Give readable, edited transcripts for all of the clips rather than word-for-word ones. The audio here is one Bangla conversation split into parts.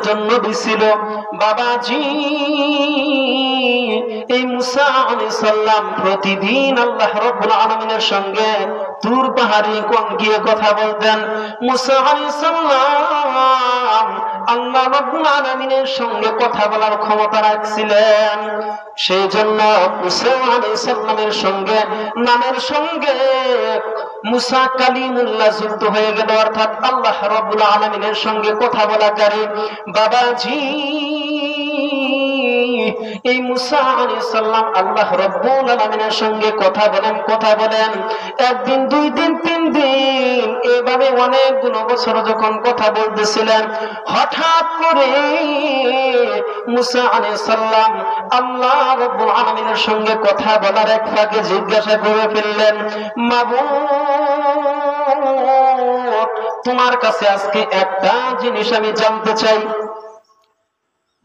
একজন নবী ছিল বাবাজি। এই মুসা আলাইহিস সালাম প্রতিদিন আল্লাহ রাব্বুল আলামিনের সঙ্গে তুর পাহাড়ে গিয়ে কথা বলতেন। মুসা আলাইহিস সালাম আল্লাহ রাব্বুল আলামিনের সঙ্গে কথা বলার ক্ষমতা রাখছিলেন। সেই জন্য মুসা আলাইহিস সালামের সঙ্গে নামের সঙ্গে মুসা কালিমুল্লাহ যুক্ত হয়ে গেল, অর্থাৎ আল্লাহ রাব্বুল আলামিনের সঙ্গে কথা বলাকারী। বাবাজি এই মুসা আলাইহিস সালাম আল্লাহ রাব্বুল আলামিনের সঙ্গে কথা বলেন একদিন, দুই দিন, তিন দিন, এভাবে অনেকগুলো বছর যখন কথা বলতেছিলেন, হঠাৎ করে মুসা আলাইহিস সালাম আল্লাহ রাব্বুল আলামিনের সঙ্গে কথা বলার এক ফাঁকে জিজ্ঞাসা করে ফেললেন, মাবুদ, তোমার কাছে আজকে একটা জিনিস আমি জানতে চাই।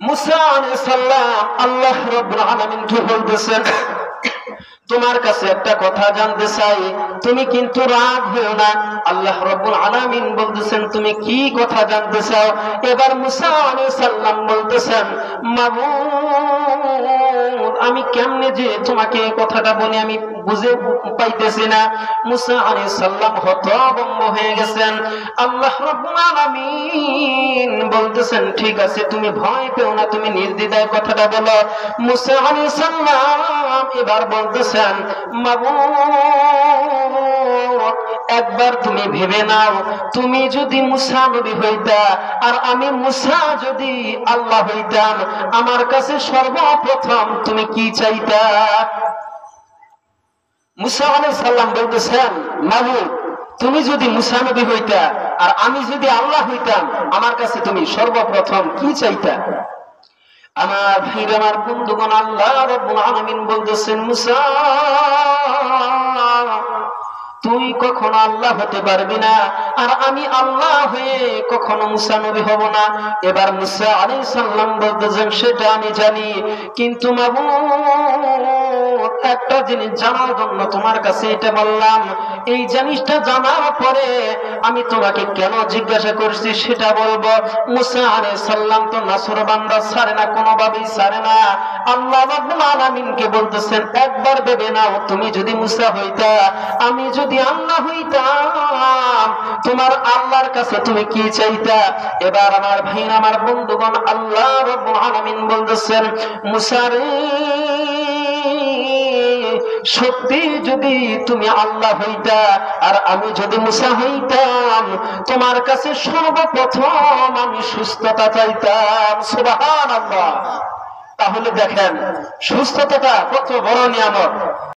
মুসা আলাইহিস সালাম আল্লাহ রাব্বুল আলামিনকে বলতেছেন, তোমার কাছে একটা কথা জানতে চাই, তুমি কিন্তু রাগ হও না। আল্লাহ রাব্বুল আলামিন বলতেছেন, তুমি কি কথা জানতে চাও? এবার মুসা আলাইহিস সালাম বলতেছেন, মাবুদ, আমি কেমনে যে তোমাকে এই কথাটা বলি আমি বুঝে পাইতেছি না। মুসা আলাইহিস সালাম হতভম্ব হয়ে গেছেন। আল্লাহ রাব্বুল আলামিন বলতেছেন, ঠিক আছে, তুমি ভয় পেও না, তুমি নির্দ্বিধায় কথাটা বলো। মুসা আলাইহিস সালাম এবার বলতেছেন, মাবুদ, একবার তুমি ভেবে নাও, তুমি যদি মুসা নবী হইতা আর আমি মুসা যদি আল্লাহ হইতাম, আমার কাছে সর্বপ্রথম তুমি কি চাইতা? মুসা আলাইহিস সালাম বলতেছেন, মাবুদ, তুমি যদি মুসা নবী হইতা আর আমি যদি আল্লাহ হইতাম, আমার কাছে তুমি সর্বপ্রথম কি চাইতা? আমার ভাইরা, আমার বন্ধুগণ, আল্লাহ রাব্বুল আলামিন বলতেছেন, মুসা, তুই কখনো আল্লাহ হতে পারবি না আর আমি আল্লাহ হয়ে কখনো মুসা নবী হব না। এবার মুসা আলাইহিস সালাম বলতেছেন, সেটা আমি জানি, কিন্তু মাবুদ, একটা জিনিস জানার জন্য তোমার কাছে এটা বললাম। এই জিনিসটা জানার পরে আমি তোমাকে কেন জিজ্ঞাসা করছি সেটা বলবো। মুসা আলাইহিস সালাম তো নাছরবান্দা ছাড়ে না, কোনোভাবেই ছাড়ে না। আল্লাহ রাব্বুল আলামিনকে বলতেছেন, একবার ভেবে নাও, তুমি যদি মুসা হইতা, আমি যদি আল্লাহ হইতাম, তোমার আল্লাহর কাছে তুমি কি চাইতা? এবার আমার ভাই, আমার বন্ধুগণ, আল্লাহ রাব্বুল আলামিন বলতেছেন, মুসা রে, সত্যি যদি তুমি আল্লাহ হইতা আর আমি যদি মুসা হইতাম, তোমার কাছে সর্বপ্রথম আমি সুস্থতা চাইতাম। সুবহানাল্লাহ। তাহলে দেখেন সুস্থতাটা কত বড় নিয়ামত।